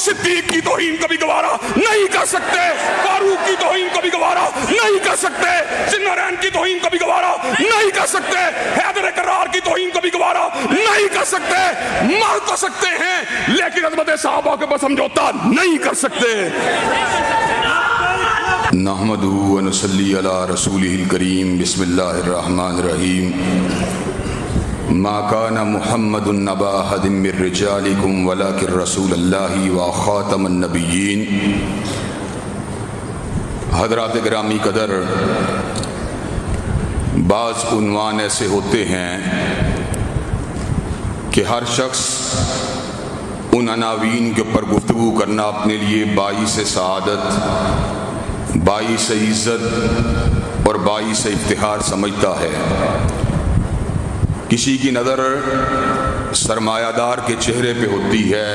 صدیق کی توہین کبھی گوارا نہیں کر سکتے، فاروق کی توہین کبھی گوارا نہیں کر سکتے، ذوالنورین کی توہین کبھی گوارا نہیں کر سکتے، حیدر کرار کی توہین کبھی گوارا نہیں کر سکتے۔ مر تو سکتے ہیں لیکن عظمت صحابہ کے اوپر سمجھوتا نہیں کر سکتے۔ نحمدہ و نصلی علی رسولہ الکریم، بسم اللہ الرحمن الرحیم۔ ما کان محمد نبا احد من رجالکم ولکن رسول اللہ و خاتم النبیین۔ حضرات گرامی قدر، بعض عنوان ایسے ہوتے ہیں کہ ہر شخص ان عناوین کے اوپر گفتگو کرنا اپنے لیے باعث سعادت، باعث عزت اور باعث افتخار سمجھتا ہے۔ کسی کی نظر سرمایہ دار کے چہرے پہ ہوتی ہے،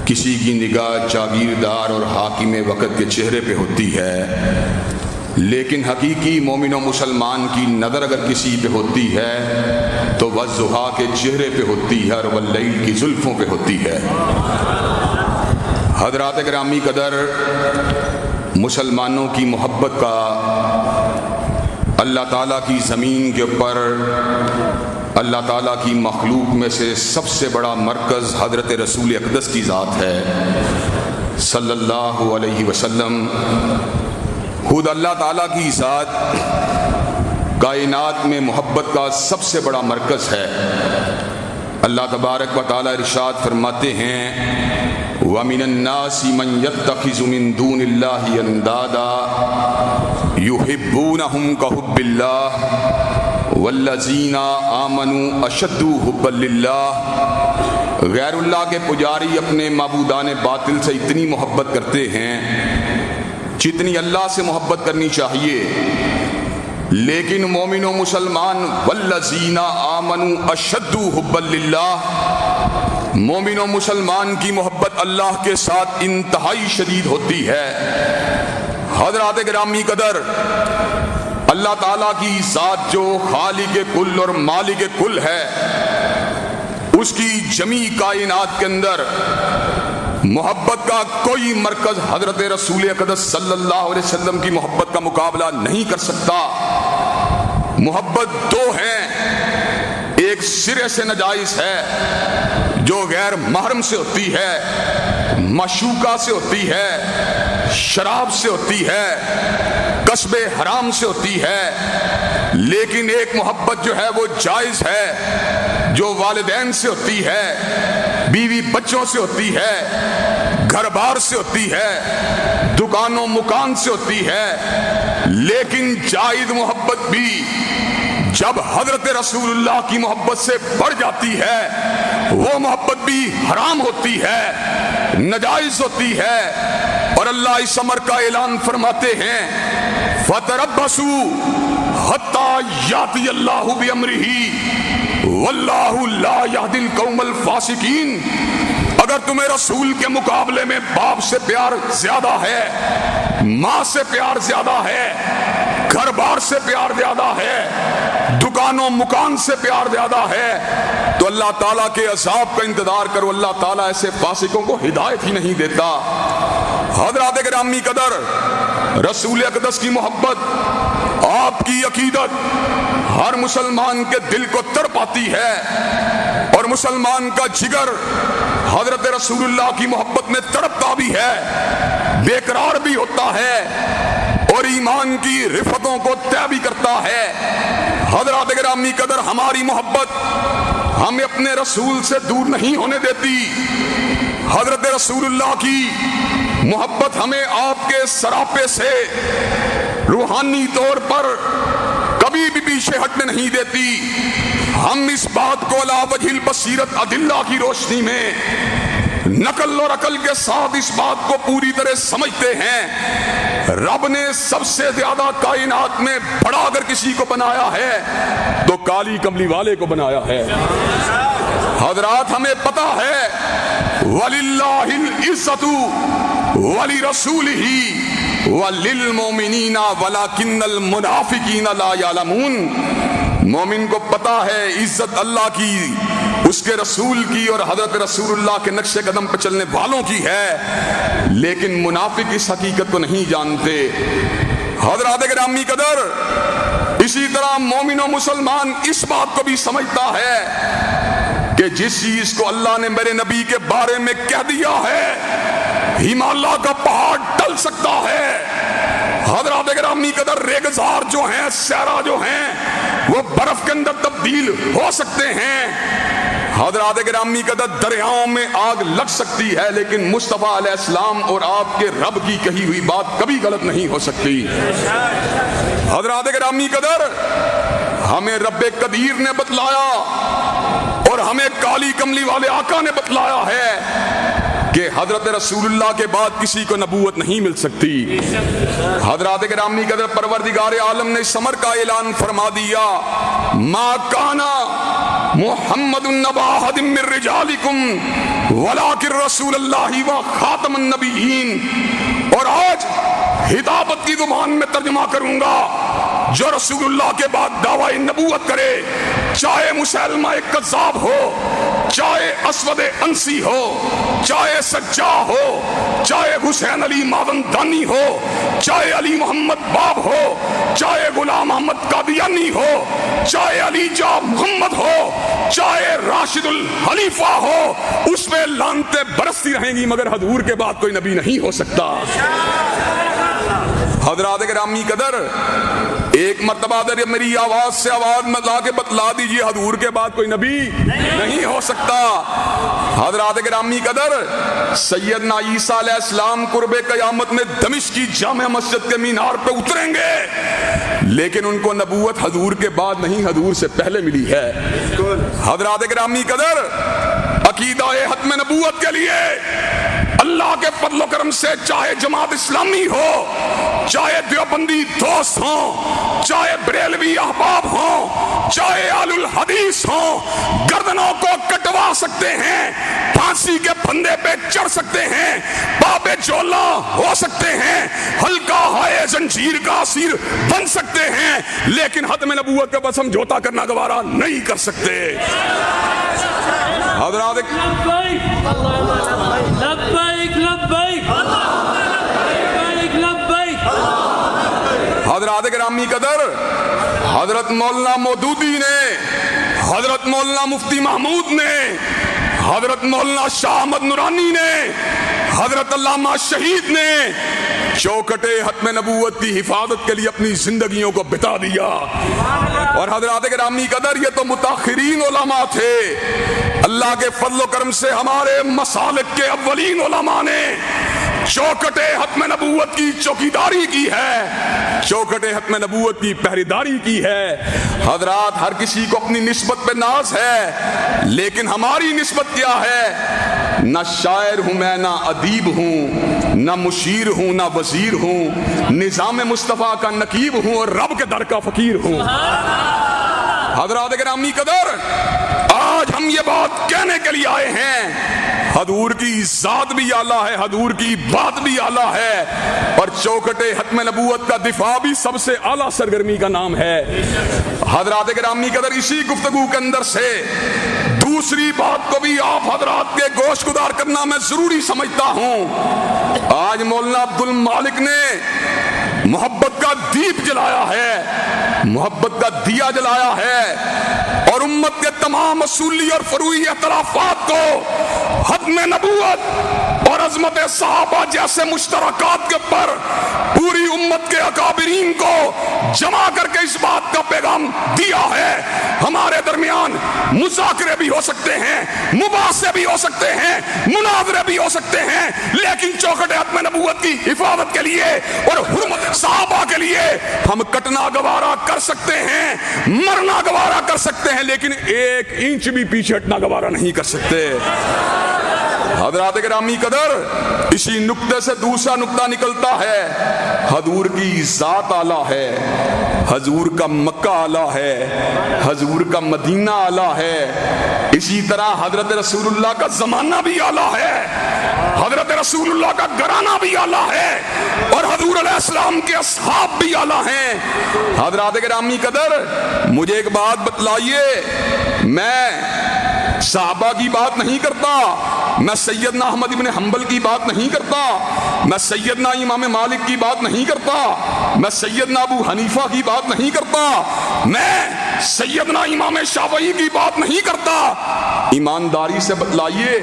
کسی کی نگاہ جاگیردار اور حاکم وقت کے چہرے پہ ہوتی ہے، لیکن حقیقی مومن و مسلمان کی نظر اگر کسی پہ ہوتی ہے تو والضحیٰ کے چہرے پہ ہوتی ہے اور واللیل کی زلفوں پہ ہوتی ہے۔ حضرات گرامی قدر، مسلمانوں کی محبت کا اللہ تعالیٰ کی زمین کے اوپر، اللہ تعالیٰ کی مخلوق میں سے سب سے بڑا مرکز حضرت رسول اقدس کی ذات ہے صلی اللہ علیہ وسلم۔ خود اللہ تعالیٰ کی ذات کائنات میں محبت کا سب سے بڑا مرکز ہے۔ اللہ تبارک و تعالیٰ ارشاد فرماتے ہیں وَمِنَ النَّاسِ مَن يَتَّخِذُ مِن دُونِ اللَّهِ أَندَادًا يُحِبُّونَهُمْ كَحُبِّ اللَّهِ وَالَّذِينَ آمَنُوا أَشَدُّ حُبًّا لِلَّهِ۔ غیر اللہ کے پجاری اپنے معبودان باطل سے اتنی محبت کرتے ہیں جتنی اللہ سے محبت کرنی چاہیے، لیکن مومن و مسلمان والذین آمنوا اشد حبا للہ، مومن و مسلمان کی محبت اللہ کے ساتھ انتہائی شدید ہوتی ہے۔ حضرات گرامی قدر، اللہ تعالیٰ کی ذات جو خالق کل اور مالک کل ہے، اس کی جمیع کائنات کے اندر محبت کا کوئی مرکز حضرت رسول اقدس صلی اللہ علیہ وسلم کی محبت کا مقابلہ نہیں کر سکتا۔ محبت دو ہیں، ایک سرے سے ناجائز ہے جو غیر محرم سے ہوتی ہے، معشوقہ سے ہوتی ہے، شراب سے ہوتی ہے، کسب حرام سے ہوتی ہے، لیکن ایک محبت جو ہے وہ جائز ہے جو والدین سے ہوتی ہے، بیوی بچوں سے ہوتی ہے، گھر بار سے ہوتی ہے، دکانوں مکان سے ہوتی ہے، لیکن جائز محبت بھی جب حضرت رسول اللہ کی محبت سے بڑھ جاتی ہے وہ محبت بھی حرام ہوتی ہے، ناجائز ہوتی ہے۔ اور اللہ اس امر کا اعلان فرماتے ہیں فَتَرَبَّصُوا حَتَّى يَأْتِيَ اللَّهُ بِأَمْرِهِ وَاللَّهُ لَا يَهْدِي الْقَوْمَ الْفَاسِقِينَ۔ اگر تمہیں رسول کے مقابلے میں باپ سے پیار زیادہ ہے، ماں سے پیار زیادہ ہے، گھر بار سے پیار زیادہ ہے، دکانوں مکان سے پیار زیادہ ہے، تو اللہ تعالیٰ کے عذاب کا انتظار کرو۔ اللہ تعالیٰ ایسے فاسقوں کو ہدایت ہی نہیں دیتا۔ حضرات گرامی قدر، رسول اقدس کی محبت، آپ کی عقیدت ہر مسلمان کے دل کو تڑپاتی ہے، اور مسلمان کا جگر حضرت رسول اللہ کی محبت میں تڑپتا بھی ہے، بے قرار بھی ہوتا ہے، اور ایمان کی رفتوں کو طے بھی کرتا ہے۔ حضرات گرامی قدر، ہماری محبت ہمیں اپنے رسول سے دور نہیں ہونے دیتی۔ حضرت رسول اللہ کی محبت ہمیں آپ کے سراپے سے روحانی طور پر کبھی بھی پیچھے ہٹنے نہیں دیتی۔ ہم اس بات کو علی وجہ البصیرت ادلہ کی روشنی میں نقل اور عقل کے ساتھ اس بات کو پوری طرح سمجھتے ہیں، رب نے سب سے زیادہ کائنات میں بڑا اگر کسی کو بنایا ہے تو کالی کملی والے کو بنایا ہے۔ حضرات ہمیں پتا ہے وَلِلَّهِ الْعِزَّةُ وَلِرَسُولِهِ وَلِلْمُؤْمِنِينَ وَلَكِنَّ الْمُنَافِقِينَ لَا يَعْلَمُونَ۔ مومن کو پتا ہے عزت اللہ کی اس کے رسول کی اور حضرت رسول اللہ کے نقش قدم پہ چلنے والوں کی ہے، لیکن منافق اس حقیقت کو نہیں جانتے۔ حضرات گرامی قدر، اسی طرح مومن و مسلمان اس بات کو بھی سمجھتا ہے کہ جس چیز کو اللہ نے میرے نبی کے بارے میں کہہ دیا ہے، ہمالیہ کا پہاڑ ڈل سکتا ہے۔ حضرات گرامی قدر، ریگزار جو ہیں، صحرا جو ہیں، وہ برف کے اندر تبدیل ہو سکتے ہیں۔ حضرات گرامی قدر، دریاؤں میں آگ لگ سکتی ہے، لیکن مصطفیٰ علیہ السلام اور آپ کے رب کی کہی ہوئی بات کبھی غلط نہیں ہو سکتی۔ حضرات گرامی قدر، ہمیں رب قدیر نے بتلایا اور ہمیں کالی کملی والے آقا نے بتلایا ہے کہ حضرت رسول اللہ کے بعد کسی کو نبوت نہیں مل سکتی۔ حضرات گرامی قدر، پروردگار عالم نے اس امر کا اعلان فرما دیا، ما کانا محمد النبی احد من رجالکم ولکن رسول اللہ و خاتم النبیین۔ اور آج ہدایت کی زبان میں ترجمہ کروں گا، جو رسول اللہ کے بعد دعوی نبوت کرے، چاہے مسلمہ کذاب ہو، چاہے اسود انسی ہو، چاہے سجاع ہو، چاہے حسین علی ماوندانی ہو، چاہے علی محمد باب ہو، چاہے غلام محمد قادیانی ہو، چاہے علی جا محمد ہو، چاہے راشد الخلیفہ ہو، اس پہ لعنتیں برستی رہیں گی، مگر حضور کے بعد کوئی نبی نہیں ہو سکتا۔ حضرات گرامی قدر، ایک مرتبہ در میری آواز سے آواز میں لا کے بتلا دیجئے، حضور کے بعد کوئی نبی نہیں ہو سکتا۔ حضرات گرامی قدر، سیدنا عیسیٰ علیہ السلام قرب قیامت میں دمشق کی جامع مسجد کے مینار پہ اتریں گے، لیکن ان کو نبوت حضور کے بعد نہیں، حضور سے پہلے ملی ہے۔ حضرات گرامی قدر، عقیدہ ختم نبوت کے لیے اللہ کے فضل و کرم سے چاہے جماعت اسلامی ہو، چاہے دیوبندی دوست ہوں، چاہے بریلوی احباب ہوں، چاہے اہل الحدیث ہوں، گردنوں کو کٹوا سکتے ہیں، پھانسی کے پھندے پہ چڑھ سکتے ہیں، باب جولا ہو سکتے ہیں، ہلکا ہائے زنجیر کا اسیر بن سکتے ہیں، لیکن ختم نبوت کا بس سمجھوتا کرنا گوارا نہیں کر سکتے۔ حضرات لبیک لبیک لبیک لبیک لبیک۔ حضرات گرامی قدر، حضرت مولانا مودودی نے، حضرت مولانا مفتی محمود نے، حضرت مولانا شاہ احمد نورانی نے، حضرت علامہ شہید نے چوکٹے ختم نبوت کی حفاظت کے لیے اپنی زندگیوں کو بتا دیا۔ اور حضرات گرامی قدر، یہ تو متاخرین علماء تھے، اللہ کے فضل و کرم سے ہمارے مسالک کے اولین علماء نے چوکٹے ختم نبوت کی چوکیداری کی ہے، چوکٹے ختم نبوت کی پہریداری کی ہے۔ حضرات، ہر کسی کو اپنی نسبت پہ ناز ہے، لیکن ہماری نسبت کیا ہے؟ نہ شاعر ہوں میں، نہ ادیب ہوں، نہ مشیر ہوں، نہ وزیر ہوں، نظام مصطفیٰ کا نقیب ہوں اور رب کے در کا فقیر ہوں۔ حضرات گرامی قدر، آج ہم یہ بات کہنے کے لیے آئے ہیں، حضور کی ذات بھی اعلیٰ ہے، حضور کی بات بھی اعلیٰ ہے، اور چوکٹے ختم نبوت کا دفاع بھی سب سے اعلیٰ سرگرمی کا نام ہے۔ حضرات گرامی قدر، اسی گفتگو کے اندر سے دوسری بات کو بھی آپ حضرات کے گوش گزار کرنا میں ضروری سمجھتا ہوں۔ آج مولانا عبد المالک نے محبت کا دیپ جلایا ہے، محبت کا دیا جلایا ہے، اور امت کے تمام اصولی اور فروعی اختلافات کو ختم نبوت اور عظمت صحابہ جیسے مشترکات کے اوپر پوری امت کے اکابرین کو جمع کر کے اس بات کا پیغام دیا ہے۔ ہمارے درمیان مذاکرے بھی ہو سکتے ہیں، مباحثے بھی ہو سکتے ہیں، مناظرے بھی ہو سکتے ہیں، لیکن چوکھٹ ختم نبوت کی حفاظت کے لیے اور حرمت صحابہ کے لیے ہم کٹنا گوارا کر سکتے ہیں، مرنا گوارا کر سکتے ہیں، لیکن ایک انچ بھی پیچھے ہٹنا گوارا نہیں کر سکتے۔ حضرات گرامی قدر، اسی نقطے سے دوسرا نقطہ نکلتا ہے، حضور کی ذات اعلیٰ ہے، حضور کا مکہ اعلیٰ ہے، حضور کا مدینہ اعلیٰ ہے، اسی طرح حضرت رسول اللہ کا زمانہ بھی اعلیٰ ہے، حضرت رسول اللہ کا گھرانہ بھی اعلیٰ ہے، اور حضور علیہ السلام کے اصحاب بھی اعلیٰ ہیں۔ حضرات گرامی قدر، مجھے ایک بات بتلائیے، میں صحابہ کی بات نہیں کرتا، میں سیدنا احمد ابن حنبل کی بات نہیں کرتا، میں سیدنا امام مالک کی بات نہیں کرتا، میں سیدنا ابو حنیفہ کی بات نہیں کرتا، میں سیدنا امام شافعی کی بات نہیں کرتا۔ ایمانداری سے بتلائیے،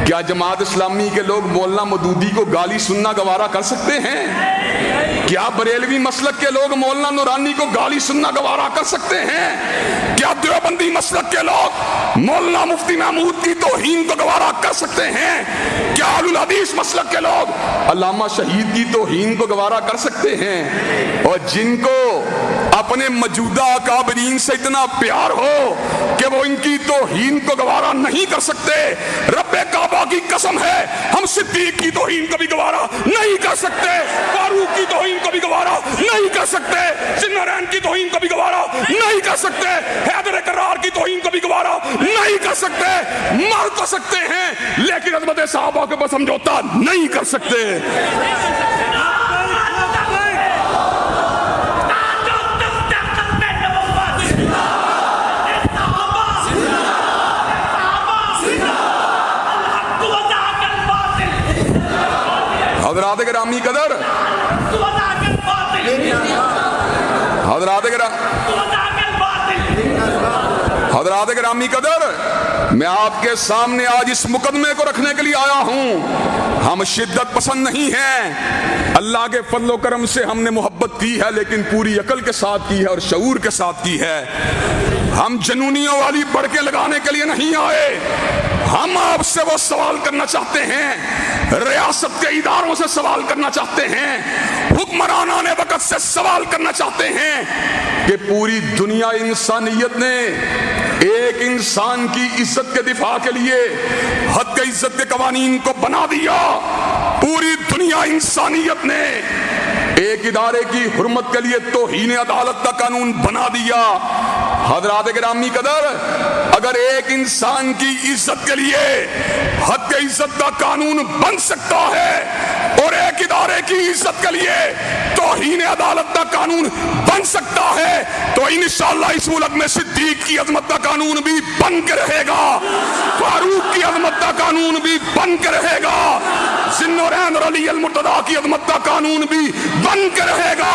کیا جماعت اسلامی کے لوگ مولانا مودودی کو گالی سننا گوارا کر سکتے ہیں؟ کیا بریلوی مسلک کے لوگ مولانا نورانی کو گالی سننا گوارا کر سکتے ہیں؟ کیا دیوبندی مسلک کے لوگ مولانا مفتی محمود کی توہین کو گوارا کر سکتے ہیں؟ کیا اہل الحدیث مسلک کے لوگ علامہ شہید کی توہین کو گوارا کر سکتے ہیں؟ اور جن کو اپنے موجودہ اکابرین سے اتنا پیار ہو کہ وہ ان کی توہین کو گوارا نہیں کر سکتے، رب کعبہ کی قسم ہے ہم صدیق کی توہین کو بھی گوارا نہیں کر سکتے، فاروق کی توہین کو بھی گوارا نہیں کر سکتے، ذوالنورین کی توہین کو بھی گوارا نہیں کر سکتے، حیدر کرار کی توہین کو بھی گوارا نہیں کر سکتے۔ مر تو سکتے ہیں لیکن عظمت صحابہ کے بس سمجھوتا نہیں کر سکتے۔ حضرات گرامی قدر، حضرات گرامی قدر، میں آپ کے سامنے آج اس مقدمے کو رکھنے کے لیے آیا ہوں۔ ہم شدت پسند نہیں ہیں، اللہ کے فضل و کرم سے ہم نے محبت کی ہے لیکن پوری عقل کے ساتھ کی ہے اور شعور کے ساتھ کی ہے۔ ہم جنونیوں والی بڑکیں لگانے کے لیے نہیں آئے، ہم آپ سے وہ سوال کرنا چاہتے ہیں، ریاست کے اداروں سے سوال کرنا چاہتے ہیں، حکمرانان وقت سے سوال کرنا چاہتے ہیں کہ پوری دنیا انسانیت نے ایک انسان کی عزت کے دفاع کے لیے حد کے عزت کے قوانین کو بنا دیا، پوری دنیا انسانیت نے ایک ادارے کی حرمت کے لیے توہین عدالت کا قانون بنا دیا۔ حضرات گرامی قدر، اگر ایک انسان کی عزت کے لیے حد کے عزت کا قانون بن سکتا ہے اور ایک ادارے کی عزت کے لیے توہین عدالت کا قانون بن سکتا ہے تو انشاءاللہ اس ملک میں صدیق کی عظمت کا قانون بھی بن کے رہے گا، فاروق کی عظمت کا قانون بھی بن کے رہے گا، ذوالنورین اور علی المرتضیٰ کی عظمت کا قانون بھی بن کے رہے گا۔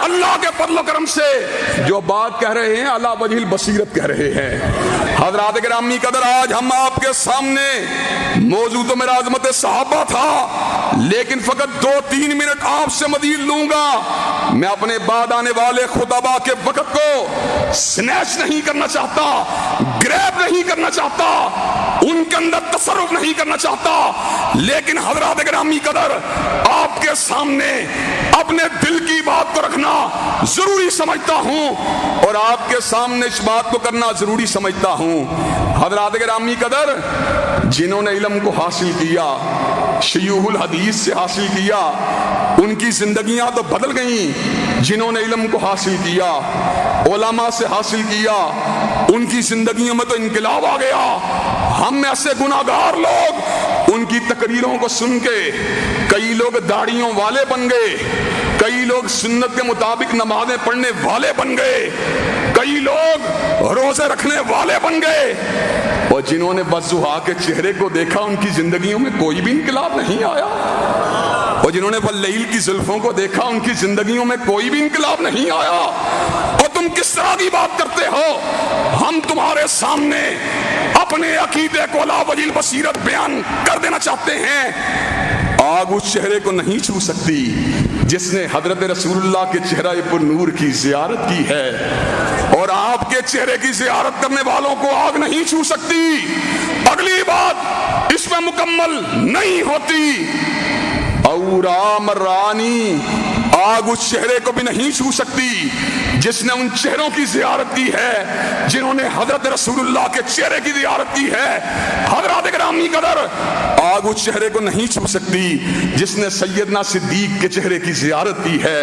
اللہ کے فضل و کرم سے جو بات کہہ رہے ہیں اللہ وجہ البصیرت کہہ رہے ہیں۔ حضرات گرامی قدر، آج ہم آپ کے سامنے موضوع تو میرا عظمت صحابہ تھا لیکن فقط 2-3 منٹ آپ سے مزید لوں گا۔ میں اپنے بعد آنے والے خطباء کے وقت کو سنیچ نہیں کرنا چاہتا، گریب نہیں کرنا چاہتا، ان کے اندر تصرف نہیں کرنا چاہتا، لیکن حضرات گرامی قدر آپ کے سامنے اپنے دل کی بات کو رکھنا ضروری سمجھتا ہوں اور آپ کے سامنے اس بات کو کرنا ضروری سمجھتا ہوں۔ حضرات گرامی قدر، جنہوں نے علم کو حاصل کیا، شیوخ الحدیث سے حاصل کیا، ان کی زندگیاں تو بدل گئیں۔ جنہوں نے علم کو حاصل کیا، علماء سے حاصل کیا، ان کی زندگیوں میں تو انقلاب آ گیا۔ ہم ایسے گناہگار لوگ ان کی تقریروں کو سن کے کئی لوگ داڑھیوں والے بن گئے، کئی لوگ سنت کے مطابق نمازیں پڑھنے والے بن گئے، کئی لوگ روزے رکھنے والے بن گئے، اور جنہوں نے والضحیٰ کے چہرے کو دیکھا ان کی زندگیوں میں کوئی بھی انقلاب نہیں آیا، اور جنہوں نے واللیل کی زلفوں کو دیکھا ان کی زندگیوں میں کوئی بھی انقلاب نہیں آیا۔ اور تم کس طرح کی بات کرتے ہو؟ ہم تمہارے سامنے اپنے عقیدے کو علی وجہ البصیرت بیان کر دینا چاہتے ہیں۔ آگ اس چہرے کو نہیں چھو سکتی جس نے حضرت رسول اللہ کے چہرہ پر نور کی زیارت کی ہے، اور آپ کے چہرے کی زیارت کرنے والوں کو آگ نہیں چھو سکتی۔ اگلی بات اس میں مکمل نہیں ہوتی، اورا مرانی، آگ اس چہرے کو بھی نہیں چھو سکتی جس نے ان چہروں کی زیارت کی ہے جنہوں نے حضرت رسول اللہ کے چہرے کی زیارت کی ہے۔ حضرات گرامی قدر، آگ اس چہرے کو نہیں چھو سکتی جس نے سیدنا صدیق کے چہرے کی زیارت کی ہے.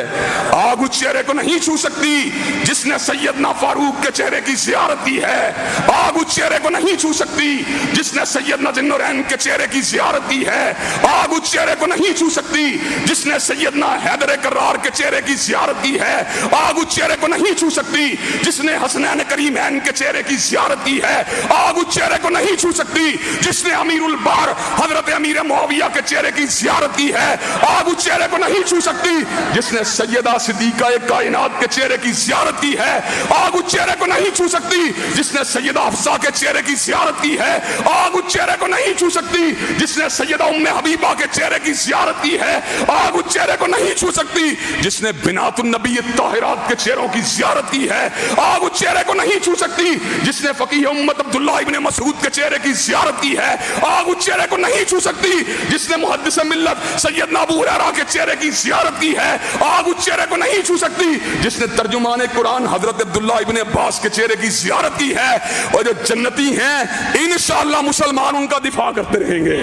آگ اس چہرے کو نہیں چھو سکتی جس نے سیدنا فاروق کے چہرے کی زیارت کی ہے. آگ اس چہرے کو نہیں چھو سکتی جس نے سیدنا ذوالنورین کے چہرے کی زیارت کی ہے. آگ اس چہرے کو نہیں چھو سکتی جس نے سیدنا حیدر کرار کے چہرے کی زیارت کی ہے. آگ اس چہرے کو نہیں چھو سکتی جس نے حسنین کریمین کے چہرے کی زیارت کی ہے. آگ اس چہرے کو نہیں چھو سکتی جس نے امیر البحر حضرت امیر معاویہ کے چہرے کی زیارت کی ہے. آگ اس چہرے کو نہیں چھو سکتی جس نے سیدہ صدیقہ کائنات کے چہرے کی زیارت کی ہے. آگ اس چہرے کو نہیں چھو سکتی جس نے سیدہ حفصہ کے چہرے کی زیارت کی ہے. آگ اس چہرے کو نہیں چھو سکتی جس نے سیدہ ام حبیبہ کے چہرے کی زیارت کی ہے. آگ اس چہرے کو نہیں چھو سکتی جس نے بنات النبی الطاہرات کے چہروں کی زیارت کی ہے. آگ اس چہرے کو نہیں چھو سکتی جس نے فقیہ امت عبداللہ ابن مسعود کے چہرے کی زیارت کی ہے. آگ اس چہرے کو نہیں چھو سکتی جس نے محدث ملت سیدنا ابو ہریرہ کے چہرے کی زیارت کی ہے. آگ اس چہرے کو نہیں چھو سکتی جس نے ترجمان قرآن حضرت عبداللہ ابن عباس کے چہرے کی زیارت کی ہے. اور جو جنتی ہیں انشاءاللہ مسلمان ان کا دفاع کرتے رہیں گے,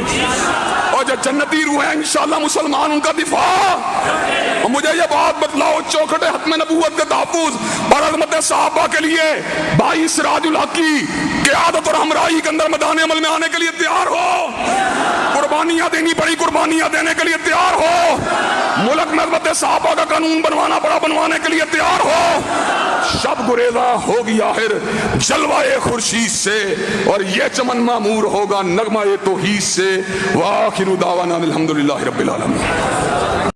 اور جو جنتی روح ہیں انشاءاللہ مسلمان ان کا دفاع. اور مجھے یہ بات بتلاؤ, چوکھٹ ختم نبوت کے تحفظ اور عظمت صحابہ کے لیے بھائی سراج الحق کی قیادت اور ہمراہی کے اندر میدان عمل میں آنے کے لیے تیار ہو؟ قربانیاں دینی پڑی, قربانیاں دینے کے لیے تیار ہو؟ ملک میں عظمت صحابہ کا قانون بنوانا پڑا, بنوانے کے لیے تیار ہو؟ شب گریزہ ہوگی آخر جلوہ خورشید سے, اور یہ چمن معمور ہوگا نغمہ توحید سے. وآخر دعوانا الحمدللہ رب العالمین.